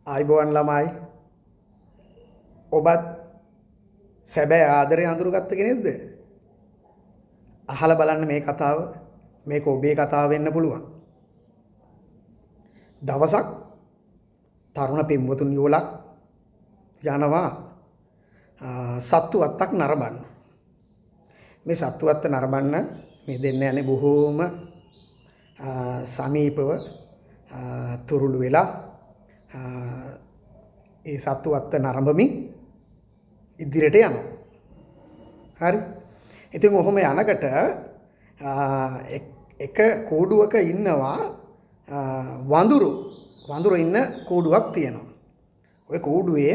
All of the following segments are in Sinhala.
ආයිබෝවන් ළමයි ඔබත් සැබෑ ආදරය අඳුරගත්ත කෙනෙක්ද? අහලා බලන්න මේ කතාව. මේක ඔබේ කතාව වෙන්න පුළුවන්. දවසක් තරුණ පින්වතුන් යුවලක් යනවා සත්තු වත්තක් නරඹන්න. මේ සත්තු වත්ත නරඹන්න මේ දෙන්න යන්නේ බොහෝම සමීපව තුරුළු වෙලා ඒ සත්තු වත්ත නරඹමින් ඉදිරියට යනවා. හරි. ඉතින් ඔහොම යනකොට එක කූඩුවක ඉන්නවා වඳුරු ඉන්න කූඩුවක් තියෙනවා. ওই කූඩුවේ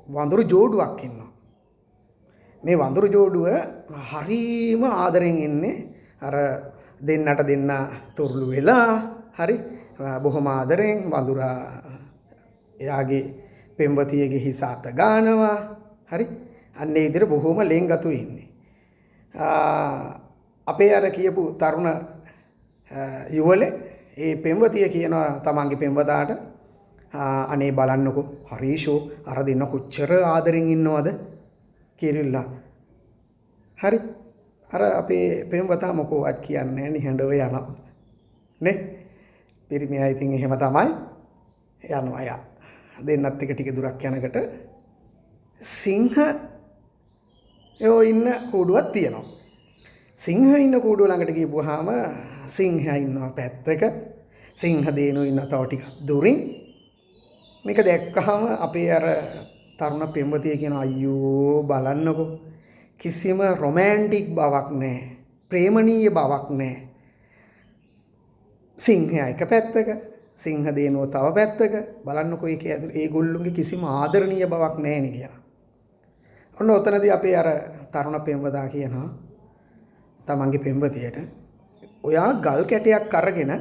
වඳුරු ජෝඩුවක් ඉන්නවා. මේ වඳුරු ජෝඩුව හරීම ආදරෙන් ඉන්නේ අර දෙන්නට දෙන්න තුරුළු වෙලා හරි බොහොම ආදරෙන් වඳුරා එයාගේ පෙම්වතියගේ හිස අත ගන්නවා. හරි අන්න ඒ විදිහට බොහොම ලෙන්ගතු ඉන්නේ. අපේ අර කියපු තරුණ යුවලේ ඒ පෙම්වතිය කියනවා තමන්ගේ පෙම්වතාට අනේ බලන්නකෝ හරීෂෝ අර දෙන්න කොච්චර ආදරෙන් ඉන්නවද කියලා. හරි අර අපේ පෙම්වතා මොකෝවත් කියන්නේ නිහඬව යනවා නේ. පිරිමියා ඉතින් එහෙම තමයි යනවා. යා දෙන්නත් එක ටික දුරක් යනකොට සිංහ ඉන්න කූඩුවක් තියෙනවා. සිංහ ඉන්න කූඩුව ළඟට ගිහුවාම සිංහයා ඉන්නවා පැත්තක. සිංහ දේනෝ ඉන්න තව ටිකක් දුරින්. මේක දැක්කහම අපේ අර තරුණ පෙම්වතිය කියන අයියෝ බලන්නකෝ කිසිම රොමැන්ටික් බවක් නැහැ. ප්‍රේමණීය බවක් නැහැ. සිංහයා එක පැත්තක සිංහ දේනෝ තව පැත්තක බලන්නකෝ ඒකේ ඒගොල්ලොන්ගේ කිසිම ආදරණීය බවක් නැහැ නේ කියලා. ඔන්න ඔතනදී අපේ අර තරුණ පෙම්වතා කියනවා තමන්ගේ පෙම්වතියට ඔයා ගල් කැටයක් අරගෙන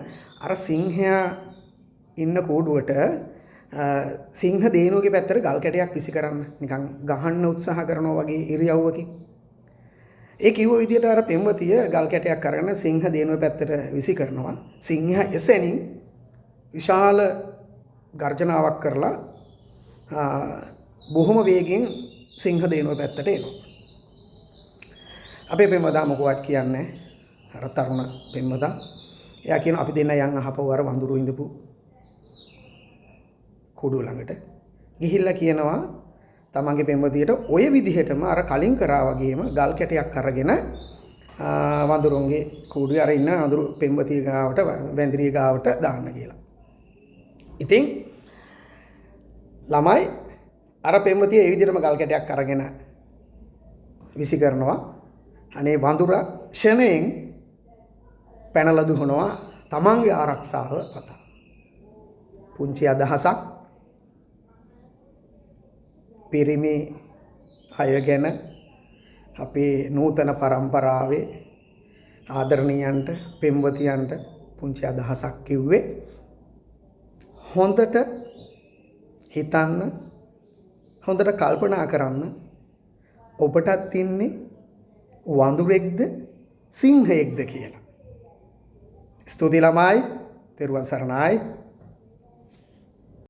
අර සිංහයා ඉන්න කූඩුවට සිංහ දේනුවගේ පැත්තට ගල් කැටයක් විසි කරන්න නිකන් ගහන්න උත්සාහ කරනවා වගේ ඉරියව්වකින්. ඒ කිව්ව විදියට අර පෙම්වතිය ගල් කැටයක් අරගෙන සිංහ දේනුව පැත්තට විසි කරනවා. සිංහයා එසැනින් විශාල ගර්ජනාවක් කරලා බොහොම වේගෙන් සිංහ දේනුව පැත්තට එනවා. අපේ පෙම්වතා මොකවත් කියන්නේ අර තරුණ පෙම්වතා. එයා කියන අපි දෙන්න යන් අහපුව අර වඳුරු ඉඳපු කුඩුව ළඟට ගිහිල්ලා කියනවා තමන්ගේ පෙම්වතියට ඔය විදිහටම අර කලින් කරා වගේම ගල් කැටයක් අරගෙන වඳුරුන්ගේ කුඩුවේ අර ඉන්න වඳුරු පෙම්වතිය ගාවට වැඳිරිය ගාවට දාන්න කියලා. ඉතින් ළමයි අර පෙම්වතිය ඒ විදිහටම ගල් කැටයක් අරගෙන විසි කරනවා. අනේ වඳුරා ෂණයෙන් පැනලා දුවනවා තමන්ගේ ආරක්ෂාව පතා. පුංචි අදහසක් පිරිමි අය ගැන අපේ නූතන පරම්පරාවේ ආදරණීයන්ට පෙම්වතියන්ට පුංචි අදහසක් කිව්වේ හොඳට හිතන්න හොඳට කල්පනා කරන්න ඔබටත් ඉන්නේ වඳුරෙක්ද සිංහයෙක්ද කියලා. ස්තුති ළමයි. තෙරුවන් සරණයි.